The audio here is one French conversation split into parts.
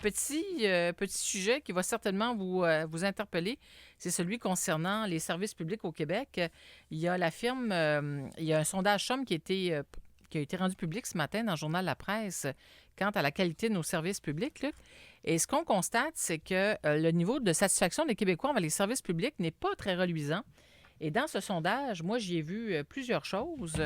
petit sujet qui va certainement vous interpeller. C'est celui concernant les services publics au Québec. Il y a la firme, il y a un sondage Chum qui a été rendu public ce matin dans le journal La Presse quant à la qualité de nos services publics, là. Et ce qu'on constate, c'est que le niveau de satisfaction des Québécois envers les services publics n'est pas très reluisant. Et dans ce sondage, moi, j'y ai vu plusieurs choses.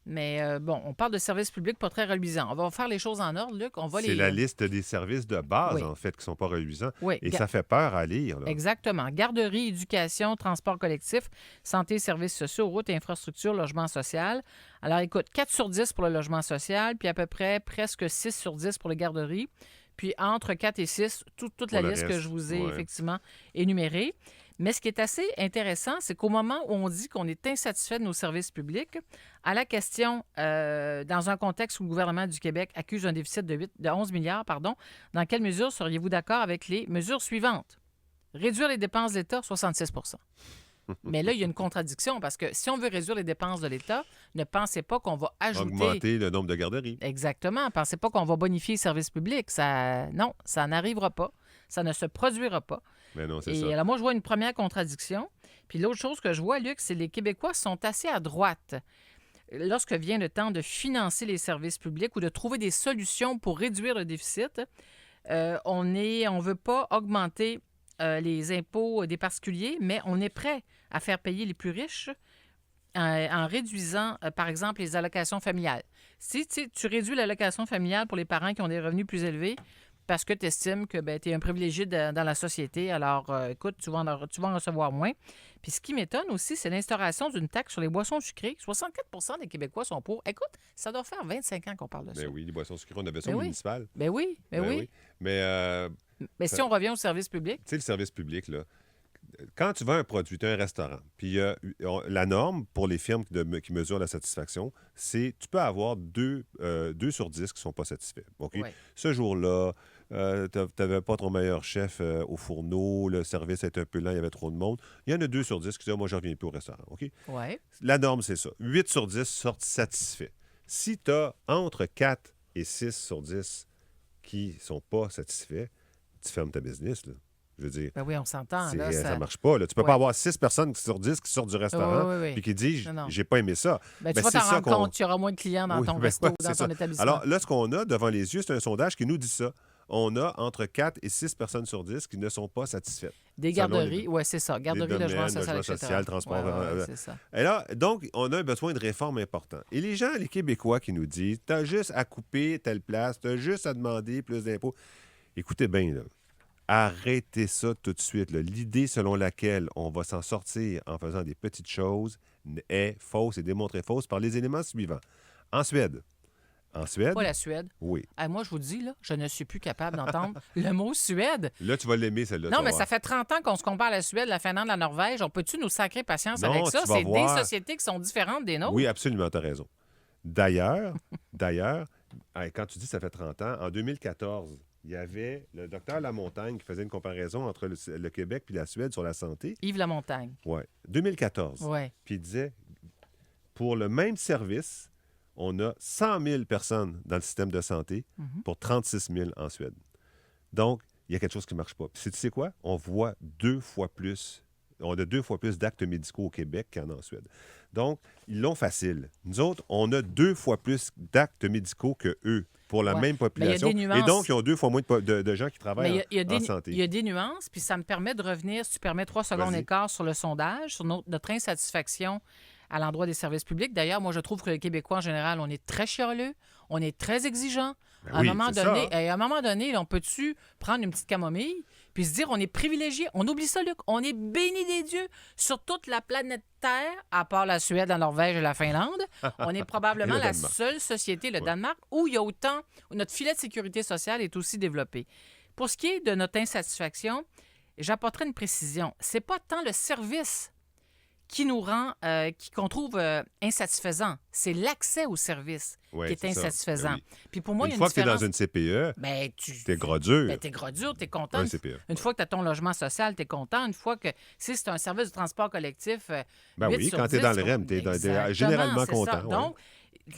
Mais bon, on parle de services publics pas très reluisants. On va faire les choses en ordre, Luc. C'est la liste des services de base, Oui. en fait, qui ne sont pas reluisants. Oui. Et ça fait peur à lire, là. Exactement. Garderie, éducation, transport collectif, santé, services sociaux, routes, infrastructures, logement social. Alors, écoute, 4 sur 10 pour le logement social, puis à peu près presque 6 sur 10 pour les garderies. Puis entre 4 et 6, toute la liste que je vous ai effectivement énumérée. Mais ce qui est assez intéressant, c'est qu'au moment où on dit qu'on est insatisfait de nos services publics, à la question, dans un contexte où le gouvernement du Québec accuse un déficit de 11 milliards, dans quelle mesure seriez-vous d'accord avec les mesures suivantes? Réduire les dépenses de l'État, 66 Mais là, il y a une contradiction parce que si on veut réduire les dépenses de l'État, ne pensez pas qu'on va ajouter... Augmenter le nombre de garderies. Exactement. Pensez pas qu'on va bonifier les services publics. Non, ça n'arrivera pas. Ça ne se produira pas. Mais non, c'est Et ça. alors, moi, je vois une première contradiction. Puis l'autre chose que je vois, Luc, c'est que les Québécois sont assez à droite. Lorsque vient le temps de financer les services publics ou de trouver des solutions pour réduire le déficit, on ne veut pas augmenter les impôts des particuliers, mais on est prêt à faire payer les plus riches en réduisant, par exemple, les allocations familiales. Si tu réduis l'allocation familiale pour les parents qui ont des revenus plus élevés parce que tu estimes que tu es un privilégié dans la société, alors écoute, tu vas en recevoir moins. Puis ce qui m'étonne aussi, c'est l'instauration d'une taxe sur les boissons sucrées. 64 des Québécois sont pour. Écoute, ça doit faire 25 ans qu'on parle de ça. Ben oui, les boissons sucrées, on avait ça au municipal. Ben oui. Mais si on revient au service public... Tu sais, le service public, là, quand tu vends un produit, tu as un restaurant, puis la norme pour les firmes qui mesurent la satisfaction, c'est tu peux avoir 2 sur 10 qui ne sont pas satisfaits. Okay? Ouais. Ce jour-là, tu n'avais pas ton meilleur chef au fourneau, le service était un peu lent, il y avait trop de monde. Il y en a 2 sur 10 qui disent moi, je ne reviens plus au restaurant. Okay? Ouais. La norme, c'est ça. 8 sur 10 sortent satisfaits. Si tu as entre 4 et 6 sur 10 qui ne sont pas satisfaits, tu fermes ta business, là. Je veux dire, ben oui, on s'entend. Là, ça ne marche pas. Là. Tu ne peux pas avoir 6 personnes sur 10 qui sortent du restaurant et qui disent « j'ai pas aimé ça ». Tu vas t'en rendre compte, tu auras moins de clients dans ton resto, dans ton établissement. Alors là, ce qu'on a devant les yeux, c'est un sondage qui nous dit ça. On a entre 4 et 6 personnes sur 10 qui ne sont pas satisfaites. Des garderies, oui, c'est ça. Garderies, logement social, transport. C'est ça. Et là, donc, on a un besoin de réformes importantes. Et les gens, les Québécois qui nous disent « tu as juste à couper telle place, tu as juste à demander plus d'impôts ». Écoutez bien, là. Arrêtez ça tout de suite. Là. L'idée selon laquelle on va s'en sortir en faisant des petites choses est fausse et démontrée fausse par les éléments suivants. En Suède. Pas la Suède. Oui. Moi, je vous dis, là, je ne suis plus capable d'entendre le mot Suède. Là, tu vas l'aimer, celle-là. Non, mais ça fait 30 ans qu'on se compare à la Suède, la Finlande, la Norvège. On peut-tu nous sacrer patience avec ça? C'est des sociétés qui sont différentes des nôtres. Oui, absolument, tu as raison. D'ailleurs, quand tu dis ça fait 30 ans, en 2014... il y avait le docteur Lamontagne qui faisait une comparaison entre le Québec et la Suède sur la santé. Yves Lamontagne. Oui. 2014. Oui. Puis il disait, pour le même service, on a 100 000 personnes dans le système de santé pour 36 000 en Suède. Donc, il y a quelque chose qui ne marche pas. Puis tu sais quoi? On a 2 fois plus d'actes médicaux au Québec qu'en Suède. Donc, ils l'ont facile. Nous autres, on a 2 fois plus d'actes médicaux qu'eux pour la même population. Et donc, ils ont 2 fois moins de gens qui travaillent en santé. Il y a des nuances, puis ça me permet de revenir, si tu permets, 3 secondes et quart sur le sondage, sur notre insatisfaction à l'endroit des services publics. D'ailleurs, moi, je trouve que les Québécois, en général, on est très chialeux, on est très exigeants. À un moment donné, on peut-tu prendre une petite camomille puis se dire on est privilégié? On oublie ça, Luc. On est béni des dieux sur toute la planète Terre, à part la Suède, la Norvège et la Finlande. On est probablement la seule société, le Danemark, où il y a où notre filet de sécurité sociale est aussi développé. Pour ce qui est de notre insatisfaction, j'apporterai une précision. C'est pas tant le service qui nous rend, qu'on trouve insatisfaisant. C'est l'accès au service qui est insatisfaisant. Oui. Puis pour moi, une fois que tu es dans une CPE, t'es gras dur. T'es gras dur, t'es content. Une fois que tu as ton logement social, t'es content. Une fois que, si c'est un service de transport collectif, quand t'es dans le REM, t'es généralement content. Donc,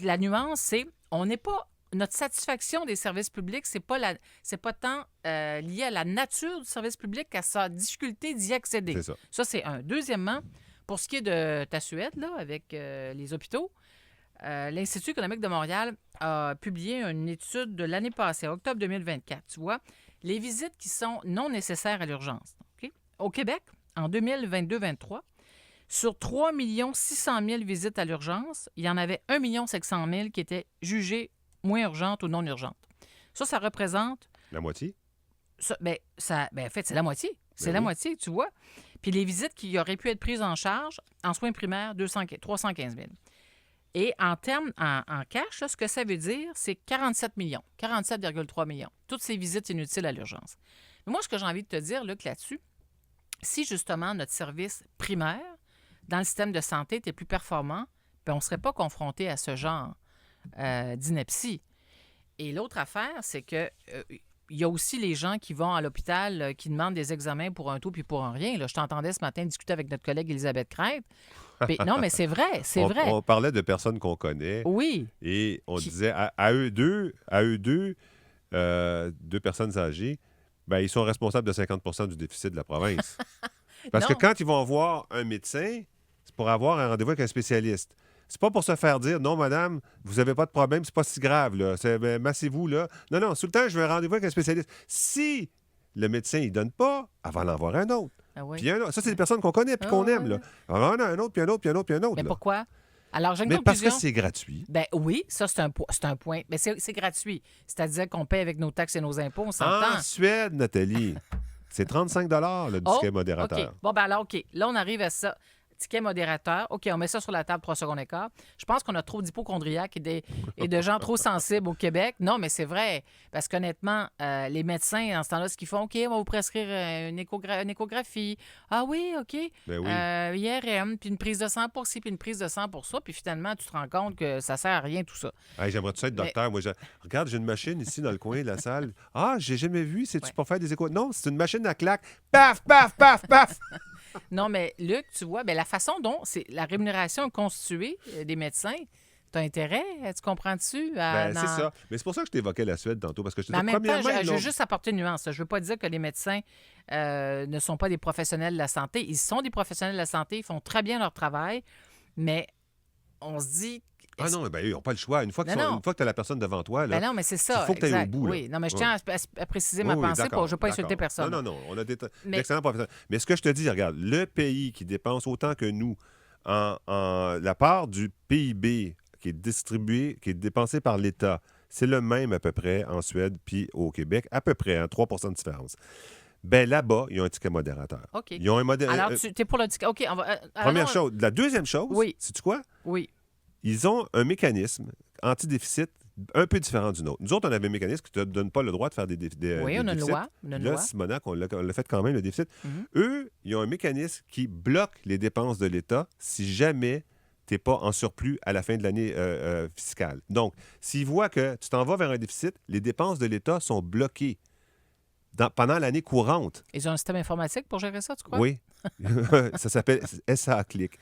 la nuance, c'est on n'est pas notre satisfaction des services publics, c'est pas tant lié à la nature du service public qu'à sa difficulté d'y accéder. C'est ça. Ça, c'est un. Deuxièmement, pour ce qui est de ta Suède, là, avec les hôpitaux, l'Institut économique de Montréal a publié une étude de l'année passée, octobre 2024. Tu vois, les visites qui sont non nécessaires à l'urgence. OK? Au Québec, en 2022-23, sur 3 600 000 visites à l'urgence, il y en avait 1 500 000 qui étaient jugées moins urgentes ou non urgentes. Ça représente... La moitié? En fait, c'est la moitié. C'est la oui. moitié, tu vois. Puis les visites qui auraient pu être prises en charge, en soins primaires, 315 000. Et en termes, en cash, là, ce que ça veut dire, c'est 47 millions, 47,3 millions. Toutes ces visites inutiles à l'urgence. Mais moi, ce que j'ai envie de te dire, Luc, là-dessus, si justement notre service primaire dans le système de santé était plus performant, bien, on ne serait pas confronté à ce genre d'ineptie. Et l'autre affaire, c'est que il y a aussi les gens qui vont à l'hôpital, qui demandent des examens pour un tout puis pour un rien. Là, je t'entendais ce matin discuter avec notre collègue Elisabeth Crête. Puis, non, mais c'est vrai, c'est vrai. On parlait de personnes qu'on connaît. Oui. Et on disait à eux deux, deux personnes âgées, ben, ils sont responsables de 50 du déficit de la province. Parce que quand ils vont voir un médecin, c'est pour avoir un rendez-vous avec un spécialiste. C'est pas pour se faire dire, non, madame, vous n'avez pas de problème, c'est pas si grave, là. Massez-vous, là. Non, tout le temps, je veux un rendez-vous avec un spécialiste. Si le médecin, il donne pas, elle va en avoir un autre. Ah oui. Puis un autre. Ça, c'est des personnes qu'on connaît puis qu'on aime, là. Elle va en avoir un autre, puis un autre, puis un autre, puis un autre. Mais là. pourquoi? Alors, j'ai une Mais conclusion. parce que c'est gratuit. Ben oui, ça, c'est un point. Mais c'est gratuit. C'est-à-dire qu'on paie avec nos taxes et nos impôts, on s'entend. En Suède, Nathalie, c'est 35 le ticket modérateur. OK. Bon, ben alors, OK. Là, on arrive à ça. Ticket modérateur. OK, on met ça sur la table 3 secondes et quart. Je pense qu'on a trop d'hypochondriaques et de gens trop sensibles au Québec. Non, mais c'est vrai. Parce qu'honnêtement, les médecins, en ce temps-là, ce qu'ils font, OK, on va vous prescrire une échographie. Ah oui, OK. Ben oui. IRM, puis une prise de sang pour ci, puis une prise de sang pour ça. Puis finalement, tu te rends compte que ça sert à rien, tout ça. Hey, j'aimerais ça être docteur. Moi, regarde, j'ai une machine ici dans le coin de la salle. Ah, j'ai jamais vu. C'est-tu pour faire des échos? Non, c'est une machine à claque. Paf, paf, paf, paf. Non, mais Luc, tu vois, la façon dont la rémunération est constituée des médecins, tu as intérêt, tu comprends-tu? C'est ça. Mais c'est pour ça que je t'évoquais la Suède tantôt, parce que je te Mais en dis, même temps, premièrement, je veux juste apporter une nuance. Je ne veux pas dire que les médecins ne sont pas des professionnels de la santé. Ils sont des professionnels de la santé, ils font très bien leur travail, mais on se dit... Ah non, ben, ils n'ont pas le choix. Une fois que tu as la personne devant toi, là, non, mais c'est ça. il faut que tu ailles au bout. Là. Oui, non, mais je tiens à préciser ma pensée. Je ne veux pas insulter personne. Non, on a d'excellents professionnels. Mais ce que je te dis, regarde, le pays qui dépense autant que nous en la part du PIB qui est distribué, qui est dépensé par l'État, c'est le même à peu près en Suède puis au Québec, à peu près, 3 de différence. Ben là-bas, ils ont un ticket modérateur. OK. Ils ont un Alors, tu es pour le ticket. OK, on va... Première chose. La deuxième chose, sais-tu quoi? Oui. Ils ont un mécanisme anti-déficit un peu différent du nôtre. Nous autres, on avait un mécanisme qui ne te donne pas le droit de faire des déficits. Oui, on a une loi. Là, Simonac, on l'a fait quand même, le déficit. Mm-hmm. Eux, ils ont un mécanisme qui bloque les dépenses de l'État si jamais tu n'es pas en surplus à la fin de l'année fiscale. Donc, s'ils voient que tu t'en vas vers un déficit, les dépenses de l'État sont bloquées pendant l'année courante. Ils ont un système informatique pour gérer ça, tu crois? Oui. Ça s'appelle SA-Click.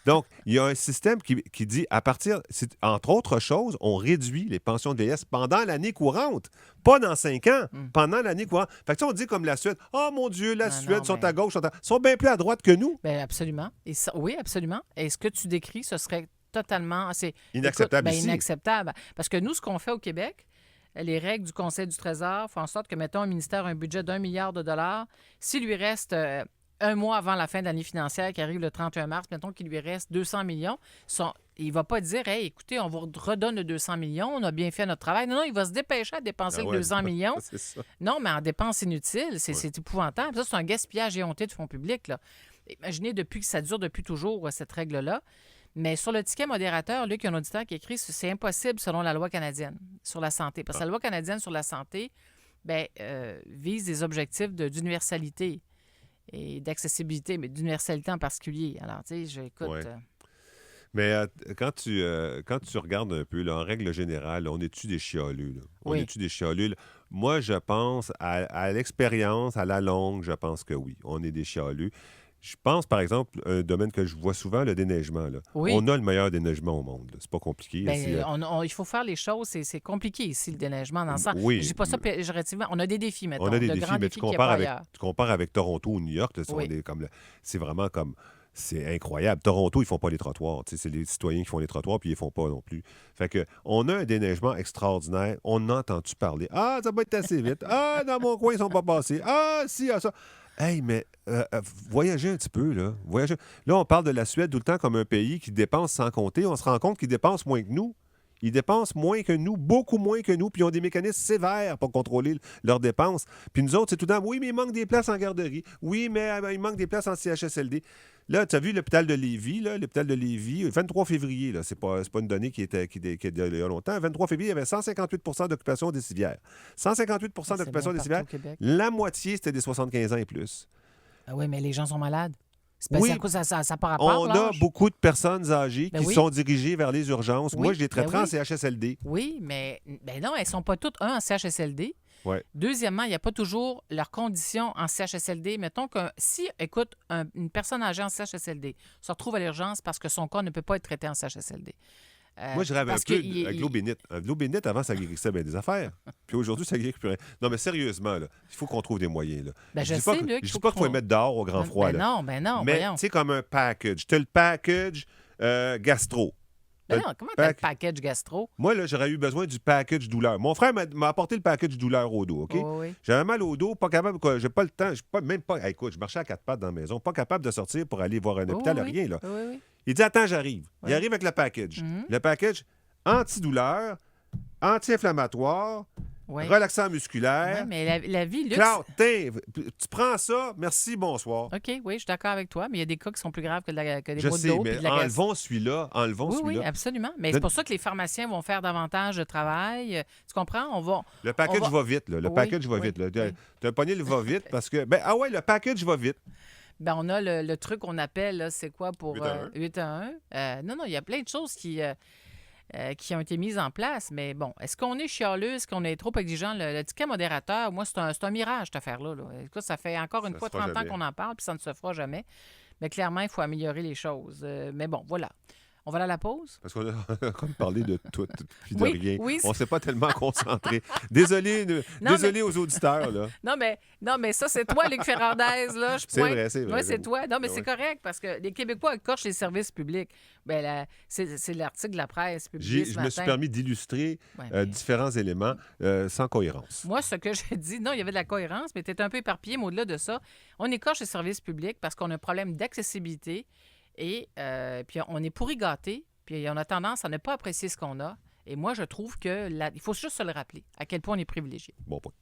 Donc, il y a un système qui dit, entre autres choses, on réduit les pensions de vieillesse pendant l'année courante, pas dans 5 ans, pendant l'année courante. Fait que on dit comme la Suède, oh mon Dieu, la Suède sont à gauche, sont bien plus à droite que nous. Bien, absolument. Oui, absolument. Et ce que tu décris, ce serait totalement... inacceptable ici. Inacceptable. Parce que nous, ce qu'on fait au Québec, les règles du Conseil du Trésor font en sorte que, mettons, un ministère a un budget d'1 milliard de dollars. S'il lui reste un mois avant la fin de l'année financière qui arrive le 31 mars, mettons qu'il lui reste 200 millions, il ne va pas dire « Hey, écoutez, on vous redonne le 200 millions, on a bien fait notre travail. » Non, il va se dépêcher à dépenser le 200 millions. C'est ça. Non, mais en dépenses inutiles, c'est épouvantable. Ça, c'est un gaspillage éhonté de fonds publics, là. Imaginez, ça dure depuis toujours, cette règle-là. Mais sur le ticket modérateur, Luc, il y a un auditeur qui écrit « C'est impossible selon la loi canadienne sur la santé. » Parce que la loi canadienne sur la santé vise des objectifs d'universalité et d'accessibilité, mais d'universalité en particulier. Alors, tu sais, j'écoute... Ouais. Mais quand tu regardes un peu, là, en règle générale, on est-tu des chialeux? Là? On est-tu des chialeux? Là? Moi, je pense, à l'expérience, à la longue, je pense que oui, on est des chialeux. Je pense, par exemple, un domaine que je vois souvent, le déneigement. Là. Oui. On a le meilleur déneigement au monde. Là. C'est pas compliqué. Ben, il faut faire les choses. C'est compliqué ici, le déneigement, dans le sens. Oui. Je dis pas ça péjorativement. On a des défis, mettons. On a des de défis, grands mais défis qu'il n'y a pas ailleurs. tu compares avec Toronto ou New York. Là, Oui. c'est vraiment comme... C'est incroyable. Toronto, ils font pas les trottoirs. C'est les citoyens qui font les trottoirs, puis ils font pas non plus. Fait que on a un déneigement extraordinaire. On a entendu parler. Ah, ça va être assez vite. Ah, dans mon coin, ils sont pas passés. Ah, si, ah, ça. Hey, mais voyagez un petit peu, là. Voyagez. Là, on parle de la Suède tout le temps comme un pays qui dépense sans compter. On se rend compte qu'ils dépensent moins que nous. Ils dépensent moins que nous, beaucoup moins que nous, puis ils ont des mécanismes sévères pour contrôler leurs dépenses. Puis nous autres, c'est tout le temps, oui, mais il manque des places en garderie. Oui, mais il manque des places en CHSLD. Là, tu as vu l'hôpital de Lévis, le 23 février, là, c'est pas une donnée qui est il y a longtemps. Le 23 février, il y avait 158 d'occupation des civières. 158 d'occupation des civières. La moitié, c'était des 75 ans et plus. Ah oui, mais les gens sont malades. Oui, à cause ça par rapport. on a beaucoup de personnes âgées qui oui. sont dirigées vers les urgences. Oui, Moi, je les traiterais oui. en CHSLD. Oui, mais non, elles ne sont pas toutes, en CHSLD. Ouais. Deuxièmement, il n'y a pas toujours leurs conditions en CHSLD. Mettons que si, écoute, une personne âgée en CHSLD se retrouve à l'urgence parce que son cas ne peut pas être traité en CHSLD. Moi, je rêve un peu avec l'eau bénite. L'eau bénite, avant, ça guérissait bien des affaires. Puis aujourd'hui, ça guérit plus rien. Non, mais sérieusement, là, il faut qu'on trouve des moyens. Là. Ben, je dis sais, pas Luc, je dis pas qu'il faut les mettre dehors au grand froid. Ben là. non, mais voyons. tu sais, comme un package. Tu as le package gastro. Ben non, comment t'as le package gastro? Moi, là, j'aurais eu besoin du package douleur. Mon frère m'a apporté le package douleur au dos, OK? Oui. J'avais mal au dos, pas capable, j'ai pas le temps, même pas, écoute, je marchais à quatre pattes dans la maison, pas capable de sortir pour aller voir un hôpital, rien, là. Oui. Il dit, attends, j'arrive. Oui. Il arrive avec le package. Mm-hmm. Le package antidouleur, anti-inflammatoire, relaxant musculaire. Oui, mais la vie, Luc... Claude, tu prends ça, merci, bonsoir. OK, oui, je suis d'accord avec toi, mais il y a des cas qui sont plus graves que des maux de sais, dos. mais enlevons celui-là, Oui, absolument. Mais c'est pour ça que les pharmaciens vont faire davantage de travail. Tu comprends? Le package va vite, là. Le package va vite. Tu as pogné le va vite parce que... le package va vite. Ben, on a le truc qu'on appelle, là, c'est quoi pour 8 à 1? Non, il y a plein de choses qui ont été mises en place. Mais bon, est-ce qu'on est chialeux? Est-ce qu'on est trop exigeant? Le ticket modérateur, moi, c'est un mirage, cette affaire-là. Là. Écoute, ça fait encore une fois 30 ans qu'on en parle, puis ça ne se fera jamais. Mais clairement, il faut améliorer les choses. Mais bon, voilà. On va aller à la pause? Parce qu'on a comme parlé de tout puis de rien. Oui, on ne s'est pas tellement concentré. Désolé aux auditeurs. Là. Non, mais ça, c'est toi, Luc Ferrandez. Là, c'est vrai. Oui, c'est toi. Non, mais c'est correct parce que les Québécois écorchent les services publics. Ben, c'est l'article de la presse publié ce matin. Je me suis permis d'illustrer différents éléments sans cohérence. Moi, ce que j'ai dit, non, il y avait de la cohérence, mais tu es un peu éparpillé, mais au-delà de ça, on écorche les services publics parce qu'on a un problème d'accessibilité. Et puis on est pourri gâté, puis on a tendance à ne pas apprécier ce qu'on a. Et moi, je trouve il faut juste se le rappeler, à quel point on est privilégié. Bon point.